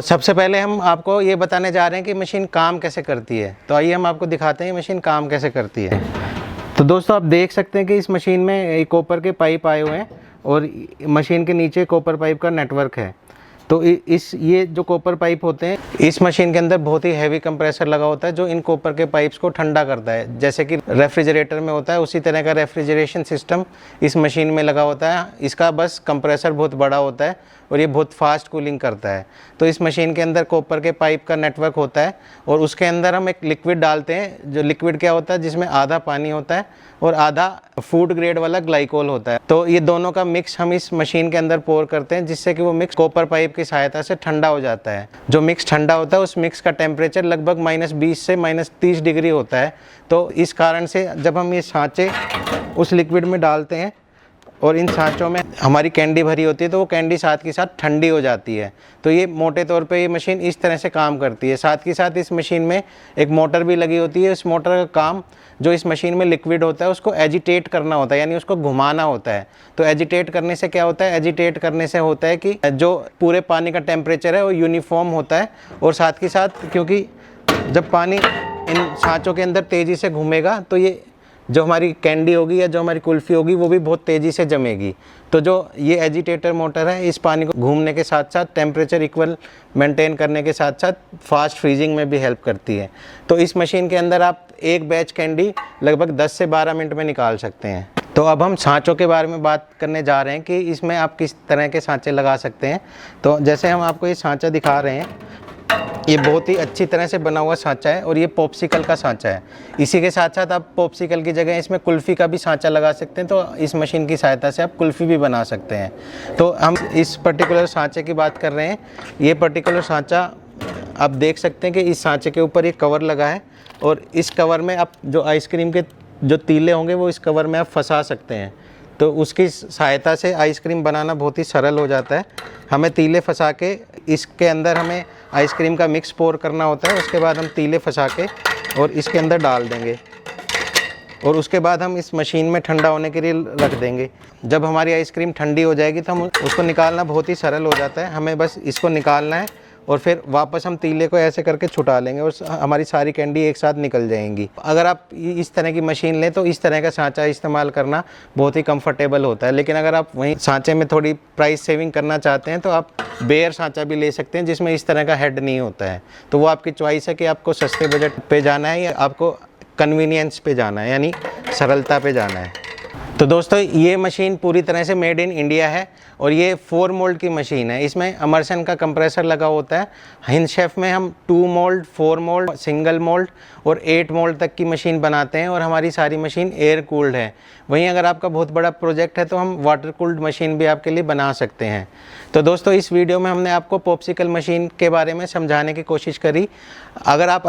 सबसे पहले हम आपको ये बताने जा रहे हैं कि मशीन काम कैसे करती है। तो आइए हम आपको दिखाते हैं मशीन काम कैसे करती है। तो दोस्तों आप देख सकते हैं कि इस मशीन में कॉपर के पाइप आए हुए हैं और मशीन के नीचे कॉपर पाइप का नेटवर्क है। तो ये जो कॉपर पाइप होते हैं, इस मशीन के अंदर बहुत ही हैवी कंप्रेसर लगा होता है जो इन कॉपर के पाइप्स को ठंडा करता है। जैसे कि रेफ्रिजरेटर में होता है उसी तरह का रेफ्रिजरेशन सिस्टम इस मशीन में लगा होता है। इसका बस कंप्रेसर बहुत बड़ा होता है और ये बहुत फास्ट कूलिंग करता है। तो इस मशीन के अंदर कॉपर के पाइप का नेटवर्क होता है और उसके अंदर हम एक लिक्विड डालते हैं। जो लिक्विड क्या होता है, जिसमें आधा पानी होता है और आधा फूड ग्रेड वाला ग्लाइकोल होता है। तो ये दोनों का मिक्स हम इस मशीन के अंदर पोर करते हैं, जिससे कि वो मिक्स कॉपर पाइप की सहायता से ठंडा हो जाता है। जो मिक्स ठंडा होता है उस मिक्स का टेम्परेचर लगभग -20 से -30 डिग्री होता है। तो इस कारण से जब हम ये सांचे उस लिक्विड में डालते हैं और इन सांचों में हमारी कैंडी भरी होती है, तो वो कैंडी साथ के साथ ठंडी हो जाती है। तो ये मोटे तौर पे ये मशीन इस तरह से काम करती है। साथ के साथ इस मशीन में एक मोटर भी लगी होती है। इस मोटर का काम, जो इस मशीन में लिक्विड होता है उसको एजिटेट करना होता है, यानी उसको घुमाना होता है। तो एजिटेट करने से क्या होता है, एजिटेट करने से होता है कि जो पूरे पानी का टेम्परेचर है वो यूनिफॉर्म होता है। और साथ के साथ क्योंकि जब पानी इन सांचों के अंदर तेज़ी से घूमेगा तो ये जो हमारी कैंडी होगी या जो हमारी कुल्फ़ी होगी वो भी बहुत तेज़ी से जमेगी। तो जो ये एजिटेटर मोटर है, इस पानी को घूमने के साथ साथ टेम्परेचर इक्वल मेंटेन करने के साथ साथ फास्ट फ्रीजिंग में भी हेल्प करती है। तो इस मशीन के अंदर आप एक बैच कैंडी लगभग 10 से 12 मिनट में निकाल सकते हैं। तो अब हम सांचों के बारे में बात करने जा रहे हैं कि इसमें आप किस तरह के सांचे लगा सकते हैं। तो जैसे हम आपको ये सांचा दिखा रहे हैं, ये बहुत ही अच्छी तरह से बना हुआ सांचा है और ये पॉप्सिकल का सांचा है। इसी के साथ साथ आप पॉप्सिकल की जगह इसमें कुल्फ़ी का भी सांचा लगा सकते हैं। तो इस मशीन की सहायता से आप कुल्फ़ी भी बना सकते हैं। तो हम इस पर्टिकुलर सांचे की बात कर रहे हैं। ये पर्टिकुलर सांचा आप देख सकते हैं कि इस सांचे के ऊपर एक कवर लगा है और इस कवर में आप जो आइसक्रीम के जो तीले होंगे वो इस कवर में आप फंसा सकते हैं। तो उसकी सहायता से आइसक्रीम बनाना बहुत ही सरल हो जाता है। हमें तीले फंसा के इसके अंदर हमें आइसक्रीम का मिक्स पोर करना होता है। उसके बाद हम तीले फंसा के और इसके अंदर डाल देंगे और उसके बाद हम इस मशीन में ठंडा होने के लिए रख देंगे। जब हमारी आइसक्रीम ठंडी हो जाएगी तो हम उसको निकालना बहुत ही सरल हो जाता है। हमें बस इसको निकालना है और फिर वापस हम तीले को ऐसे करके छुटा लेंगे और हमारी सारी कैंडी एक साथ निकल जाएंगी। अगर आप इस तरह की मशीन लें तो इस तरह का सांचा इस्तेमाल करना बहुत ही कंफर्टेबल होता है। लेकिन अगर आप वहीं सांचे में थोड़ी प्राइस सेविंग करना चाहते हैं तो आप बेयर सांचा भी ले सकते हैं, जिसमें इस तरह का हेड नहीं होता है। तो वो आपकी चॉइस है कि आपको सस्ते बजट पे जाना है या आपको कन्वीनियंस पे जाना है, यानी सरलता पे जाना है। तो दोस्तों ये मशीन पूरी तरह से मेड इन इंडिया है और ये 4 मोल्ड की मशीन है। इसमें अमर्सन का कंप्रेसर लगा होता है। हिंद शेफ में हम 2 मोल्ड, 4 मोल्ड, सिंगल मोल्ड और 8 मोल्ड तक की मशीन बनाते हैं और हमारी सारी मशीन एयर कूल्ड है। वहीं अगर आपका बहुत बड़ा प्रोजेक्ट है तो हम वाटर कूल्ड मशीन भी आपके लिए बना सकते हैं। तो दोस्तों इस वीडियो में हमने आपको पॉप्सिकल मशीन के बारे में समझाने की कोशिश करी। अगर आप